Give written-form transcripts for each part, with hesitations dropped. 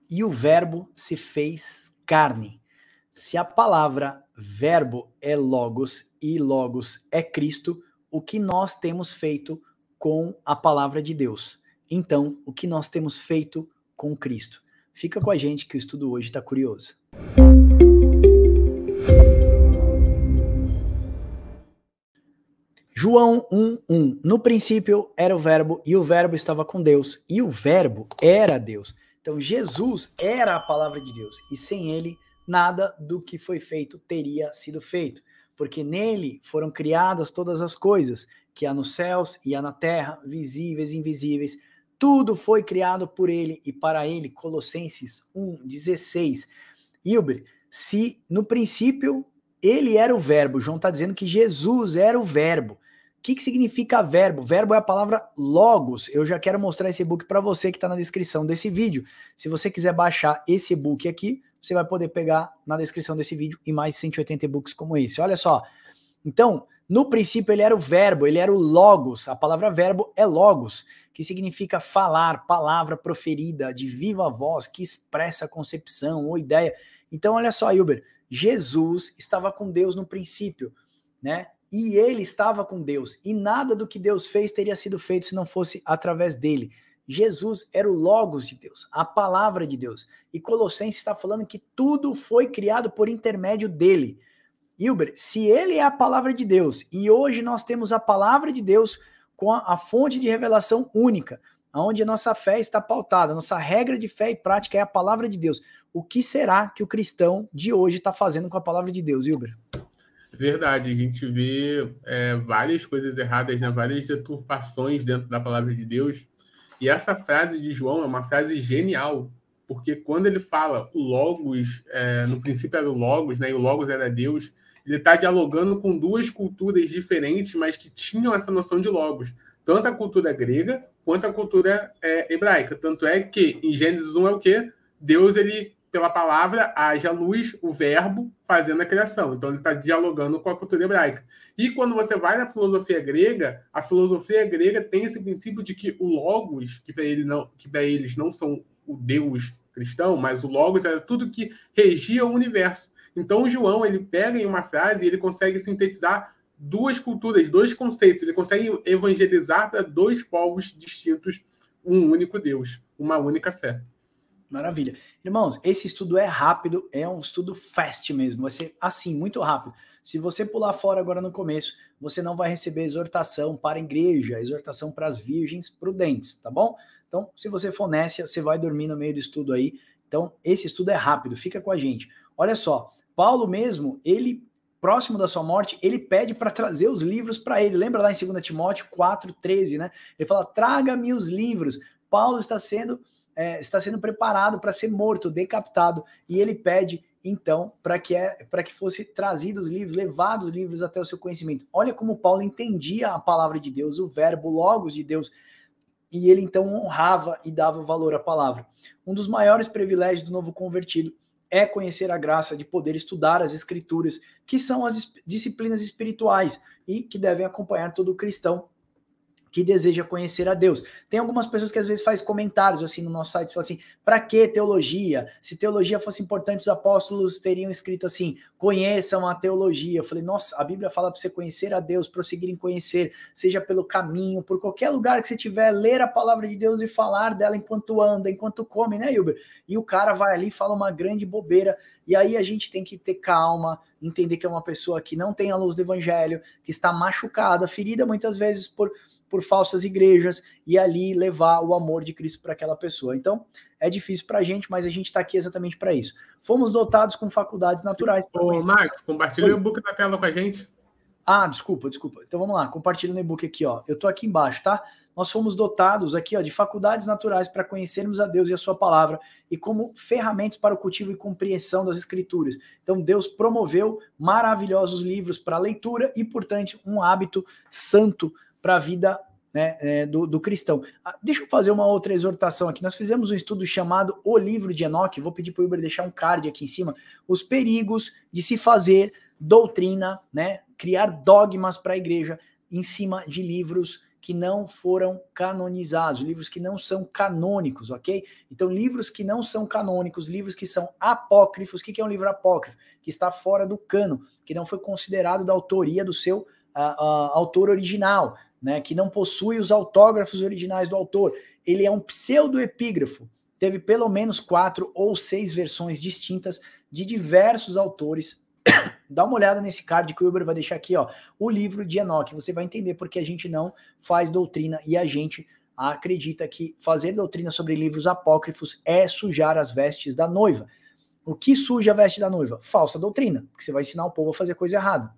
e o verbo se fez carne. Se a palavra verbo é logos e logos é Cristo, o que nós temos feito com a palavra de Deus? Então, o que nós temos feito com Cristo? Fica com a gente que o estudo hoje está curioso. João 1:1. No princípio era o verbo, e o verbo estava com Deus, e o verbo era Deus. Então Jesus era a palavra de Deus, e sem ele nada do que foi feito teria sido feito, porque nele foram criadas todas as coisas, que há nos céus e há na terra, visíveis e invisíveis. Tudo foi criado por ele e para ele. Colossenses 1:16. Hilber, se no princípio ele era o verbo, João está dizendo que Jesus era o verbo. O que significa verbo? Verbo é a palavra logos. Eu já quero mostrar esse e-book para você que está na descrição desse vídeo. Se você quiser baixar esse e-book aqui, você vai poder pegar na descrição desse vídeo e mais 180 e-books como esse. Olha só. Então, no princípio ele era o verbo, ele era o logos. A palavra verbo é logos, que significa falar, palavra proferida, de viva voz, que expressa concepção ou ideia. Então, olha só, Hilber, Jesus estava com Deus no princípio, né? E ele estava com Deus, e nada do que Deus fez teria sido feito se não fosse através dele. Jesus era o logos de Deus, a palavra de Deus. E Colossenses está falando que tudo foi criado por intermédio dele. Hilber, se ele é a palavra de Deus, e hoje nós temos a palavra de Deus com a fonte de revelação única, onde a nossa fé está pautada, a nossa regra de fé e prática é a palavra de Deus. O que será que o cristão de hoje está fazendo com a palavra de Deus, Hilber? Verdade, a gente vê várias coisas erradas, né? Várias deturpações dentro da palavra de Deus. E essa frase de João é uma frase genial, porque quando ele fala o Logos, no princípio era o Logos, né? E o Logos era Deus, ele está dialogando com duas culturas diferentes, mas que tinham essa noção de Logos. Tanto a cultura grega quanto a cultura hebraica. Tanto é que em Gênesis 1 é o quê? Deus, ele, pela palavra, haja luz, o verbo, fazendo a criação. Então, ele está dialogando com a cultura hebraica. E quando você vai na filosofia grega, a filosofia grega tem esse princípio de que o Logos, que para eles não são o Deus cristão, mas o Logos era tudo que regia o universo. Então, o João, ele pega em uma frase e ele consegue sintetizar duas culturas, dois conceitos. Ele consegue evangelizar para dois povos distintos um único Deus, uma única fé. Maravilha. Irmãos, esse estudo é rápido, é um estudo fast mesmo, vai ser assim, muito rápido. Se você pular fora agora no começo, você não vai receber exortação para a igreja, exortação para as virgens prudentes, tá bom? Então, se você for nécia, você vai dormir no meio do estudo aí. Então, esse estudo é rápido, fica com a gente. Olha só, Paulo mesmo, ele, próximo da sua morte, ele pede para trazer os livros para ele. Lembra lá em 2 Timóteo 4:13, né? Ele fala, traga-me os livros. Paulo está sendo preparado para ser morto, decapitado, e ele pede, então, para que fosse trazidos os livros, levados os livros até o seu conhecimento. Olha como Paulo entendia a palavra de Deus, o verbo, o logos de Deus, e ele então honrava e dava valor à palavra. Um dos maiores privilégios do novo convertido é conhecer a graça de poder estudar as escrituras, que são as disciplinas espirituais e que devem acompanhar todo cristão que deseja conhecer a Deus. Tem algumas pessoas que às vezes fazem comentários assim no nosso site, falam assim, para que teologia? Se teologia fosse importante, os apóstolos teriam escrito assim, conheçam a teologia. Eu falei, nossa, a Bíblia fala para você conhecer a Deus, prosseguir em conhecer, seja pelo caminho, por qualquer lugar que você tiver, ler a palavra de Deus e falar dela enquanto anda, enquanto come, né, Hilber? E o cara vai ali e fala uma grande bobeira, e aí a gente tem que ter calma, entender que é uma pessoa que não tem a luz do evangelho, que está machucada, ferida muitas vezes por falsas igrejas, e ali levar o amor de Cristo para aquela pessoa. Então, é difícil para a gente, mas a gente está aqui exatamente para isso. Fomos dotados com faculdades naturais. Ô, Max, compartilha o e-book na tela com a gente. Ah, desculpa. Então vamos lá, compartilha no e-book aqui, ó. Eu tô aqui embaixo, tá? Nós fomos dotados aqui, ó, de faculdades naturais para conhecermos a Deus e a sua palavra e como ferramentas para o cultivo e compreensão das escrituras. Então Deus promoveu maravilhosos livros para leitura e, portanto, um hábito santo para a vida, né, do cristão. Deixa eu fazer uma outra exortação aqui. Nós fizemos um estudo chamado O Livro de Enoque. Vou pedir para o Uber deixar um card aqui em cima. Os perigos de se fazer doutrina, né, criar dogmas para a igreja em cima de livros que não foram canonizados, livros que não são canônicos, ok? Então, livros que não são canônicos, livros que são apócrifos. O que é um livro apócrifo? Que está fora do cano, que não foi considerado da autoria do seu autor original, né? Que não possui os autógrafos originais do autor. Ele é um pseudoepígrafo. Teve pelo menos 4 ou 6 versões distintas de diversos autores. Dá uma olhada nesse card que o Wilber vai deixar aqui, ó, o livro de Enoque. Você vai entender porque a gente não faz doutrina e a gente acredita que fazer doutrina sobre livros apócrifos é sujar as vestes da noiva. O que suja a veste da noiva? Falsa doutrina, porque você vai ensinar o povo a fazer coisa errada.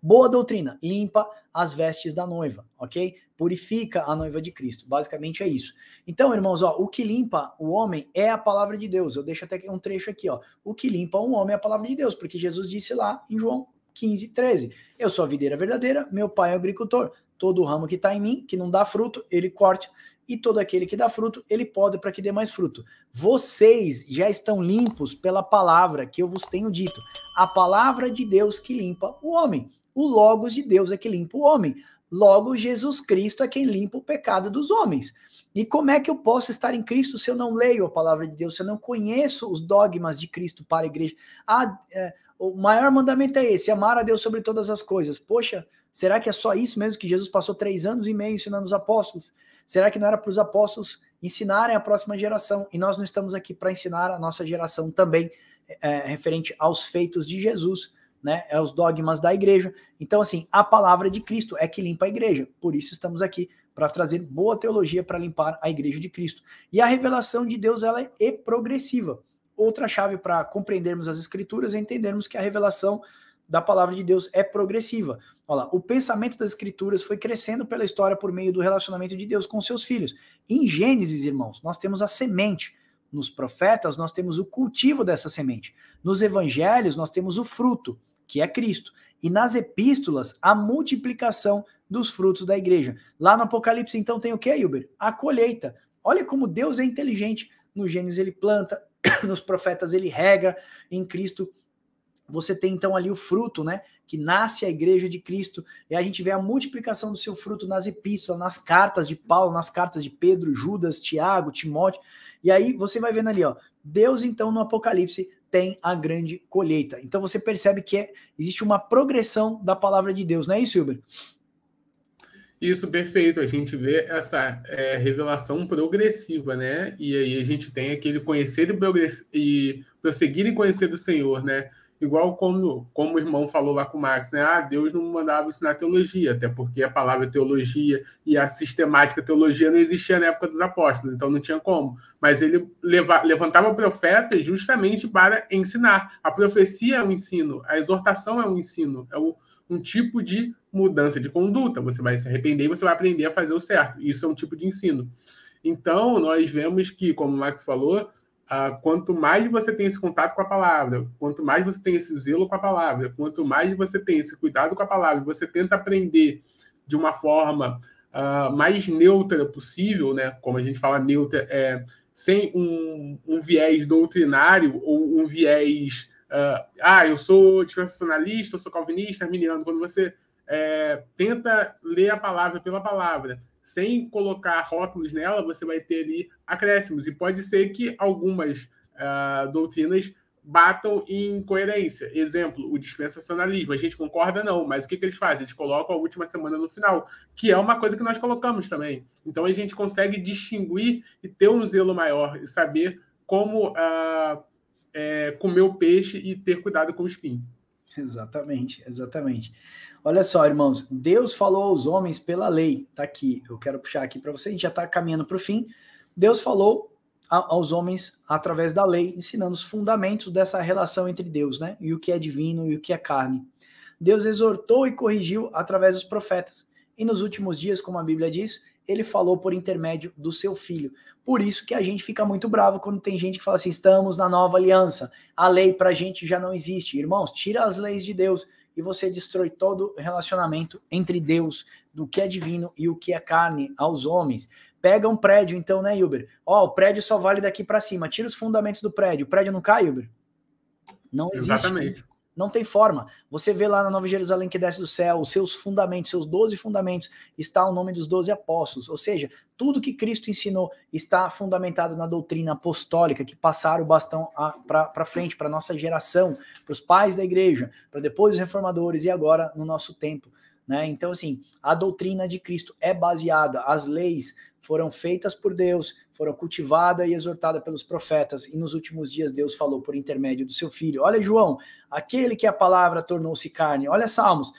Boa doutrina, limpa as vestes da noiva, ok? Purifica a noiva de Cristo. Basicamente é isso. Então, irmãos, ó, o que limpa o homem é a palavra de Deus. Eu deixo até um trecho aqui, ó. O que limpa um homem é a palavra de Deus, porque Jesus disse lá em João 15:13. Eu sou a videira verdadeira, meu pai é o agricultor. Todo ramo que está em mim, que não dá fruto, ele corta. E todo aquele que dá fruto, ele pode para que dê mais fruto. Vocês já estão limpos pela palavra que eu vos tenho dito. A palavra de Deus que limpa o homem. O Logos de Deus é que limpa o homem. Logo, Jesus Cristo é quem limpa o pecado dos homens. E como é que eu posso estar em Cristo se eu não leio a palavra de Deus, se eu não conheço os dogmas de Cristo para a igreja? O maior mandamento é esse, amar a Deus sobre todas as coisas. Poxa, será que é só isso mesmo que Jesus passou 3 anos e meio ensinando os apóstolos? Será que não era para os apóstolos ensinarem a próxima geração? E nós não estamos aqui para ensinar a nossa geração também, referente aos feitos de Jesus, né, é os dogmas da igreja. Então, assim, a palavra de Cristo é que limpa a igreja. Por isso estamos aqui, para trazer boa teologia para limpar a igreja de Cristo. E a revelação de Deus, ela é progressiva. Outra chave para compreendermos as escrituras é entendermos que a revelação da palavra de Deus é progressiva. Olha lá, o pensamento das escrituras foi crescendo pela história por meio do relacionamento de Deus com seus filhos. Em Gênesis, irmãos, nós temos a semente. Nos profetas, nós temos o cultivo dessa semente. Nos evangelhos, nós temos o fruto, que é Cristo. E nas epístolas, a multiplicação dos frutos da igreja. Lá no Apocalipse, então, tem o que, Hilber? A colheita. Olha como Deus é inteligente. No Gênesis ele planta, nos profetas ele rega, em Cristo você tem então ali o fruto, né? Que nasce a igreja de Cristo. E a gente vê a multiplicação do seu fruto nas epístolas, nas cartas de Paulo, nas cartas de Pedro, Judas, Tiago, Timóteo. E aí você vai vendo ali, ó. Deus, então, no Apocalipse, tem a grande colheita. Então você percebe que existe uma progressão da palavra de Deus, não é isso, Hilber? Isso, perfeito. A gente vê essa revelação progressiva, né? E aí a gente tem aquele conhecer e prosseguir em conhecer do Senhor, né? Igual como o irmão falou lá com o Max, né? Deus não mandava ensinar teologia, até porque a palavra teologia e a sistemática teologia não existia na época dos apóstolos, então não tinha como. Mas ele levantava profetas justamente para ensinar. A profecia é um ensino, a exortação é um ensino, um tipo de mudança de conduta. Você vai se arrepender e você vai aprender a fazer o certo. Isso é um tipo de ensino. Então, nós vemos que, como o Max falou, quanto mais você tem esse contato com a palavra, quanto mais você tem esse zelo com a palavra, quanto mais você tem esse cuidado com a palavra, você tenta aprender de uma forma mais neutra possível, né? Como a gente fala neutra, sem um viés doutrinário ou um viés... eu sou dispensacionalista, eu sou calvinista, arminiano. Quando você tenta ler a palavra pela palavra, sem colocar rótulos nela, você vai ter ali acréscimos. E pode ser que algumas doutrinas batam em coerência. Exemplo, o dispensacionalismo. A gente concorda, não, mas o que eles fazem? Eles colocam a última semana no final, que é uma coisa que nós colocamos também. Então a gente consegue distinguir e ter um zelo maior e saber como comer o peixe e ter cuidado com o espinho. Exatamente, exatamente. Olha só, irmãos, Deus falou aos homens pela lei, tá aqui, eu quero puxar aqui para você, a gente já está caminhando para o fim. Deus falou aos homens através da lei, ensinando os fundamentos dessa relação entre Deus, né? E o que é divino e o que é carne. Deus exortou e corrigiu através dos profetas. E nos últimos dias, como a Bíblia diz, ele falou por intermédio do seu filho. Por isso que a gente fica muito bravo quando tem gente que fala assim, estamos na nova aliança, a lei pra gente já não existe. Irmãos, tira as leis de Deus e você destrói todo o relacionamento entre Deus, do que é divino e o que é carne aos homens. Pega um prédio então, né, Hilber? O prédio só vale daqui para cima, tira os fundamentos do prédio. O prédio não cai, Hilber? Não existe. Exatamente. Não tem forma. Você vê lá na Nova Jerusalém que desce do céu, os seus fundamentos, seus 12 fundamentos, está o nome dos 12 apóstolos. Ou seja, tudo que Cristo ensinou está fundamentado na doutrina apostólica, que passaram o bastão para frente, para a nossa geração, para os pais da igreja, para depois os reformadores e agora no nosso tempo. Né? Então, assim, a doutrina de Cristo é baseada, as leis foram feitas por Deus, foram cultivadas e exortadas pelos profetas, e nos últimos dias Deus falou por intermédio do seu Filho. Olha, João, aquele que a palavra tornou-se carne. Olha Salmos,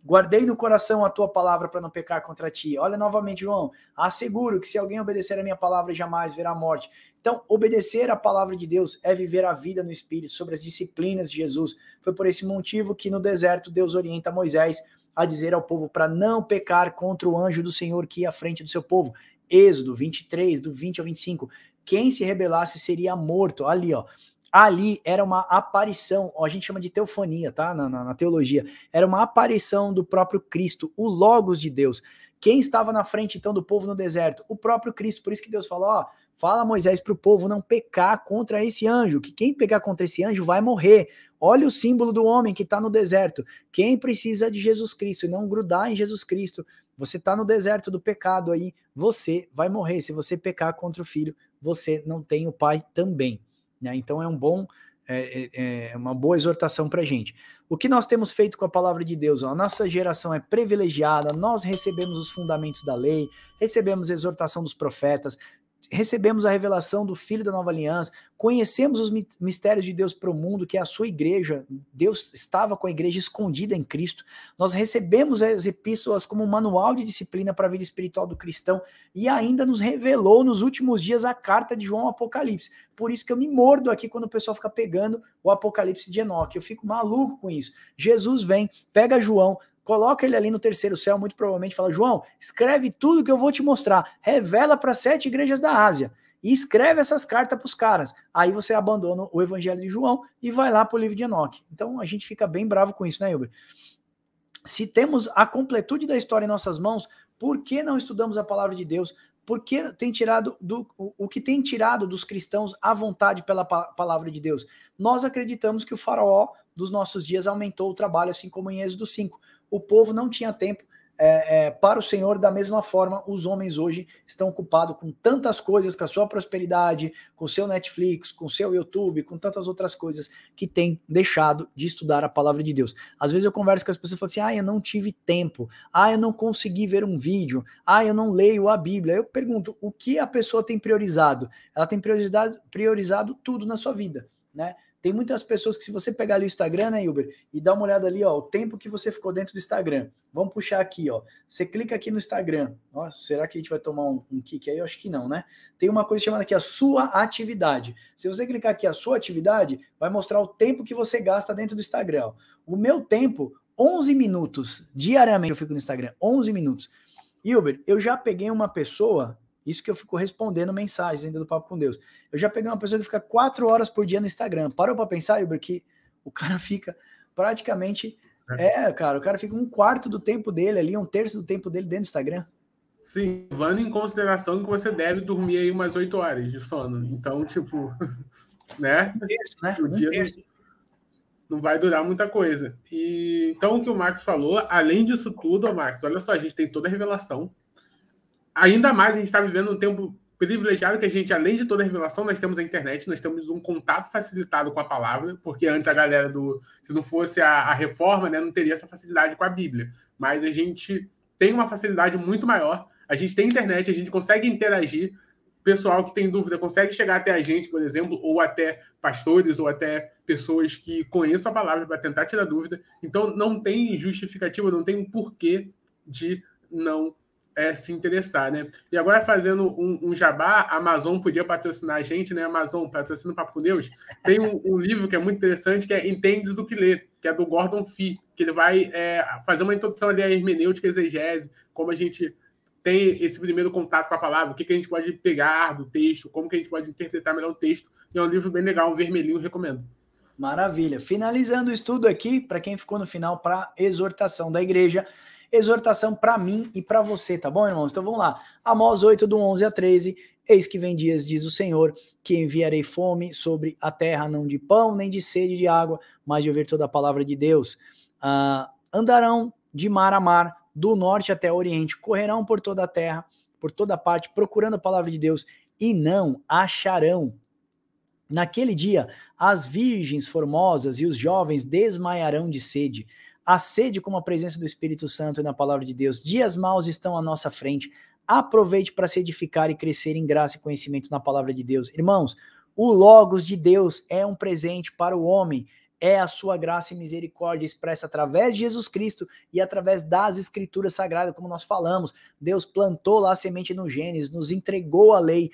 guardei no coração a tua palavra para não pecar contra ti. Olha novamente, João, asseguro que se alguém obedecer a minha palavra, jamais verá morte. Então, obedecer a palavra de Deus é viver a vida no Espírito, sobre as disciplinas de Jesus. Foi por esse motivo que no deserto Deus orienta Moisés a dizer ao povo para não pecar contra o anjo do Senhor que ia à frente do seu povo. Êxodo 23, do 20 ao 25. Quem se rebelasse seria morto. Ali, ó. Ali era uma aparição, ó, a gente chama de teofania, tá? Na teologia. Era uma aparição do próprio Cristo, o Logos de Deus. Quem estava na frente, então, do povo no deserto? O próprio Cristo. Por isso que Deus falou, ó, fala a Moisés para o povo não pecar contra esse anjo, que quem pecar contra esse anjo vai morrer. Olha o símbolo do homem que está no deserto. Quem precisa de Jesus Cristo e não grudar em Jesus Cristo, você está no deserto do pecado aí, você vai morrer. Se você pecar contra o filho, você não tem o pai também. Né? Então é uma boa exortação para a gente. O que nós temos feito com a palavra de Deus? A nossa geração é privilegiada, nós recebemos os fundamentos da lei, recebemos a exortação dos profetas, recebemos a revelação do Filho da Nova Aliança, conhecemos os mistérios de Deus para o mundo, que é a sua igreja. Deus estava com a igreja escondida em Cristo. Nós recebemos as epístolas como um manual de disciplina para a vida espiritual do cristão e ainda nos revelou nos últimos dias a carta de João Apocalipse. Por isso que eu me mordo aqui quando o pessoal fica pegando o Apocalipse de Enoque. Eu fico maluco com isso. Jesus vem, pega João, coloca ele ali no terceiro céu, muito provavelmente fala, João, escreve tudo que eu vou te mostrar, revela para 7 igrejas da Ásia e escreve essas cartas para os caras. Aí você abandona o evangelho de João e vai lá para o livro de Enoque. Então a gente fica bem bravo com isso, né, Hilber? Se temos a completude da história em nossas mãos, por que não estudamos a palavra de Deus? Por que tem tirado o que tem tirado dos cristãos a vontade pela palavra de Deus? Nós acreditamos que o faraó dos nossos dias aumentou o trabalho, assim como em Êxodo 5. O povo não tinha tempo para o Senhor. Da mesma forma, os homens hoje estão ocupados com tantas coisas, com a sua prosperidade, com o seu Netflix, com o seu YouTube, com tantas outras coisas que têm deixado de estudar a palavra de Deus. Às vezes eu converso com as pessoas e falo assim, eu não tive tempo, eu não consegui ver um vídeo, eu não leio a Bíblia. Eu pergunto, o que a pessoa tem priorizado? Ela tem priorizado tudo na sua vida, né? Tem muitas pessoas que se você pegar ali o Instagram, né, Hilber, e dar uma olhada ali, ó, o tempo que você ficou dentro do Instagram. Vamos puxar aqui, ó. Você clica aqui no Instagram. Nossa, será que a gente vai tomar um kick aí? Eu acho que não, né? Tem uma coisa chamada aqui a sua atividade. Se você clicar aqui a sua atividade, vai mostrar o tempo que você gasta dentro do Instagram. Ó. O meu tempo, 11 minutos. Diariamente eu fico no Instagram, 11 minutos. Hilber, eu já peguei uma pessoa... Isso que eu fico respondendo mensagens ainda do Papo com Deus. Eu já peguei uma pessoa que fica 4 horas por dia no Instagram. Parou para pensar, Hilber, que o cara fica praticamente... cara, o cara fica 1/4 do tempo dele ali, 1/3 do tempo dele dentro do Instagram. Sim, levando em consideração que você deve dormir aí umas 8 horas de sono. Então, tipo, né? 1/3, né? O dia não vai durar muita coisa. E, então, o que o Marcos falou, além disso tudo, Marcos, olha só, a gente tem toda a revelação. Ainda mais a gente está vivendo um tempo privilegiado que a gente, além de toda a revelação, nós temos a internet, nós temos um contato facilitado com a palavra, porque antes a galera se não fosse a reforma, né, não teria essa facilidade com a Bíblia. Mas a gente tem uma facilidade muito maior, a gente tem internet, a gente consegue interagir, pessoal que tem dúvida consegue chegar até a gente, por exemplo, ou até pastores, ou até pessoas que conheçam a palavra para tentar tirar dúvida. Então não tem justificativa, não tem porquê de não se interessar, né? E agora fazendo um jabá, a Amazon podia patrocinar a gente, né? Amazon, patrocina o Papo com Deus. Tem um livro que é muito interessante, que é Entendes o que Lê, que é do Gordon Fee, que ele vai fazer uma introdução ali à hermenêutica, exegese, como a gente tem esse primeiro contato com a palavra, o que a gente pode pegar do texto, como que a gente pode interpretar melhor o texto. E é um livro bem legal, um vermelhinho, recomendo. Maravilha. Finalizando o estudo aqui, para quem ficou no final, para exortação da igreja, exortação para mim e para você, tá bom, irmãos? Então vamos lá. Amós 8, do 11 a 13. Eis que vem dias, diz o Senhor, que enviarei fome sobre a terra, não de pão, nem de sede de água, mas de ouvir toda a palavra de Deus. Andarão de mar a mar, do norte até o oriente, correrão por toda a terra, por toda parte, procurando a palavra de Deus, e não acharão. Naquele dia, as virgens formosas e os jovens desmaiarão de sede. A sede como a presença do Espírito Santo e na palavra de Deus. Dias maus estão à nossa frente. Aproveite para se edificar e crescer em graça e conhecimento na palavra de Deus. Irmãos, o Logos de Deus é um presente para o homem. É a sua graça e misericórdia expressa através de Jesus Cristo e através das Escrituras Sagradas, como nós falamos. Deus plantou lá a semente no Gênesis, nos entregou a lei,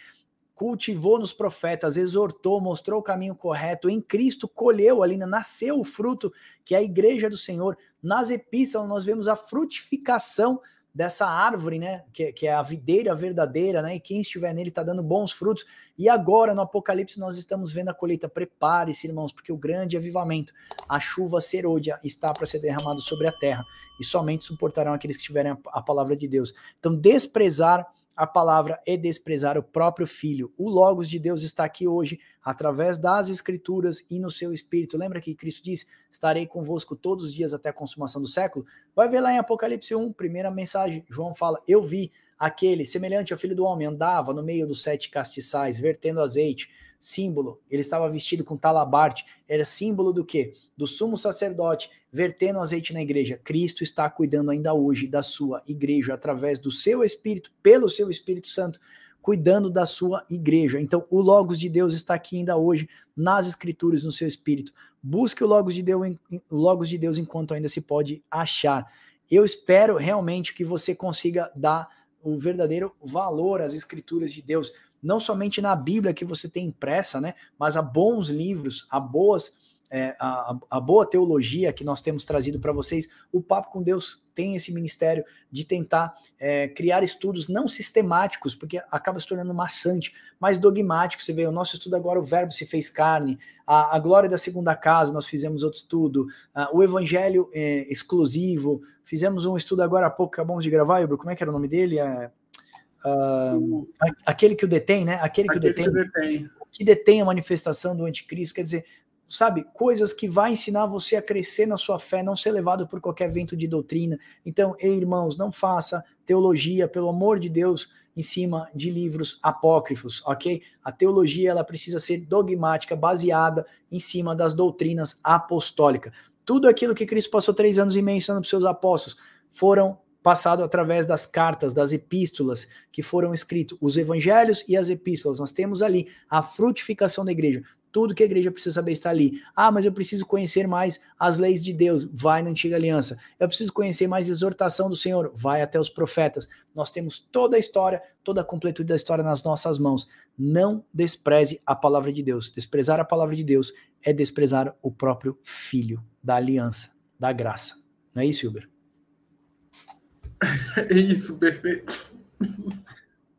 cultivou nos profetas, exortou, mostrou o caminho correto, em Cristo colheu ali, nasceu o fruto, que é a igreja do Senhor. Nas epístolas nós vemos a frutificação dessa árvore, né, que é a videira verdadeira, né, e quem estiver nele está dando bons frutos. E agora no Apocalipse nós estamos vendo a colheita. Prepare-se, irmãos, porque o grande avivamento, a chuva serôdia está para ser derramada sobre a terra, e somente suportarão aqueles que tiverem a palavra de Deus. Então, desprezar a palavra é desprezar o próprio Filho. O Logos de Deus está aqui hoje, através das Escrituras e no seu Espírito. Lembra que Cristo disse, estarei convosco todos os dias até a consumação do século? Vai ver lá em Apocalipse 1, primeira mensagem, João fala, eu vi aquele, semelhante ao Filho do Homem, andava no meio dos 7 castiçais, vertendo azeite, símbolo, ele estava vestido com talabarte, era símbolo do quê? Do sumo sacerdote, vertendo azeite na igreja. Cristo está cuidando ainda hoje da sua igreja, através do seu Espírito, pelo seu Espírito Santo, cuidando da sua igreja. Então, o Logos de Deus está aqui ainda hoje, nas Escrituras, no seu Espírito. Busque o Logos de Deus enquanto ainda se pode achar. Eu espero realmente que você consiga dar o verdadeiro valor às Escrituras de Deus, não somente na Bíblia que você tem impressa, né, mas a bons livros, a boa teologia que nós temos trazido para vocês. O Papo com Deus tem esse ministério de tentar criar estudos não sistemáticos, porque acaba se tornando maçante, mas dogmáticos. Você vê, o nosso estudo agora, o Verbo se fez carne, a glória da segunda casa, nós fizemos outro estudo, o Evangelho exclusivo, fizemos um estudo agora há pouco, acabamos de gravar, Ilber, como é que era o nome dele? Aquele que o detém, né? Aquele que detém a manifestação do anticristo, quer dizer, sabe, coisas que vai ensinar você a crescer na sua fé, não ser levado por qualquer vento de doutrina. Então, irmãos, não faça teologia, pelo amor de Deus, em cima de livros apócrifos, ok? A teologia, ela precisa ser dogmática, baseada em cima das doutrinas apostólicas. Tudo aquilo que Cristo passou 3 anos e meio ensinando para os seus apóstolos, foram passado através das cartas, das epístolas que foram escritos, os evangelhos e as epístolas. Nós temos ali a frutificação da igreja. Tudo que a igreja precisa saber está ali. Ah, mas eu preciso conhecer mais as leis de Deus. Vai na Antiga Aliança. Eu preciso conhecer mais a exortação do Senhor. Vai até os profetas. Nós temos toda a história, toda a completude da história nas nossas mãos. Não despreze a palavra de Deus. Desprezar a palavra de Deus é desprezar o próprio Filho da aliança, da graça. Não é isso, Wilber? É isso, perfeito.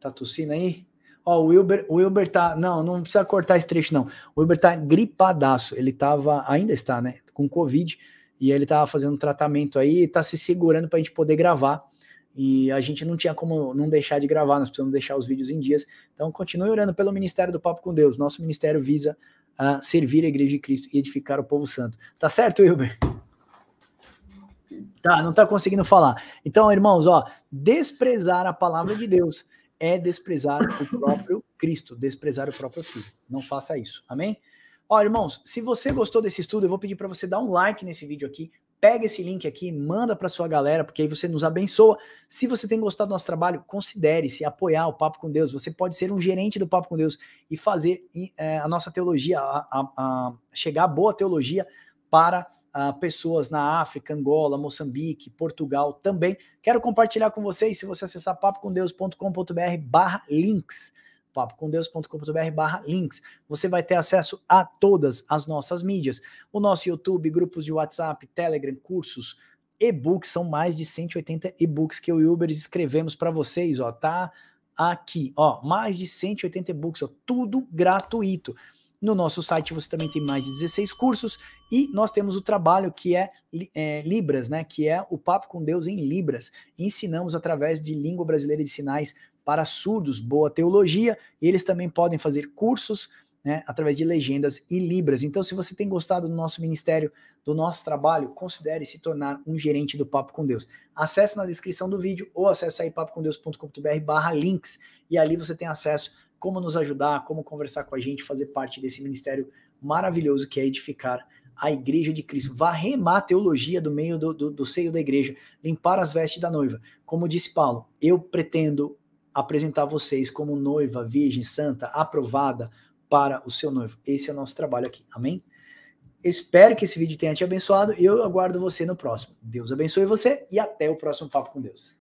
Tá tossindo aí? Ó, o Wilber tá... Não precisa cortar esse trecho, não. O Wilber tá gripadaço. Ele ainda está, né? Com Covid. E ele tava fazendo tratamento aí, tá se segurando pra gente poder gravar. E a gente não tinha como não deixar de gravar, nós precisamos deixar os vídeos em dias. Então continue orando pelo Ministério do Papo com Deus. Nosso ministério visa servir a Igreja de Cristo e edificar o povo santo. Tá certo, Wilber? Tá, não tá conseguindo falar. Então, irmãos, ó, desprezar a palavra de Deus é desprezar o próprio Cristo, desprezar o próprio Filho. Não faça isso, amém? Ó, irmãos, se você gostou desse estudo, eu vou pedir para você dar um like nesse vídeo aqui, pega esse link aqui, manda para sua galera, porque aí você nos abençoa. Se você tem gostado do nosso trabalho, considere-se apoiar o Papo com Deus. Você pode ser um gerente do Papo com Deus e fazer a nossa teologia, chegar a boa teologia para pessoas na África, Angola, Moçambique, Portugal também. Quero compartilhar com vocês, se você acessar papocomdeus.com.br/links, papocomdeus.com.br/links, você vai ter acesso a todas as nossas mídias, o nosso YouTube, grupos de WhatsApp, Telegram, cursos, e-books, são mais de 180 e-books que eu e o Uber escrevemos para vocês, ó, tá aqui, ó, mais de 180 e-books, ó, tudo gratuito. No nosso site você também tem mais de 16 cursos e nós temos o trabalho que é Libras, né? Que é o Papo com Deus em Libras. Ensinamos através de língua brasileira de sinais para surdos, Boa Teologia. Eles também podem fazer cursos, né, através de legendas e libras. Então, se você tem gostado do nosso ministério, do nosso trabalho, considere se tornar um gerente do Papo com Deus. Acesse na descrição do vídeo ou acesse aí papocomdeus.com.br/links e ali você tem acesso como nos ajudar, como conversar com a gente, fazer parte desse ministério maravilhoso que é edificar a igreja de Cristo, varremar a teologia do meio do seio da igreja, limpar as vestes da noiva. Como disse Paulo, eu pretendo apresentar vocês como noiva, virgem, santa, aprovada para o seu noivo. Esse é o nosso trabalho aqui, amém? Espero que esse vídeo tenha te abençoado e eu aguardo você no próximo. Deus abençoe você e até o próximo Papo com Deus.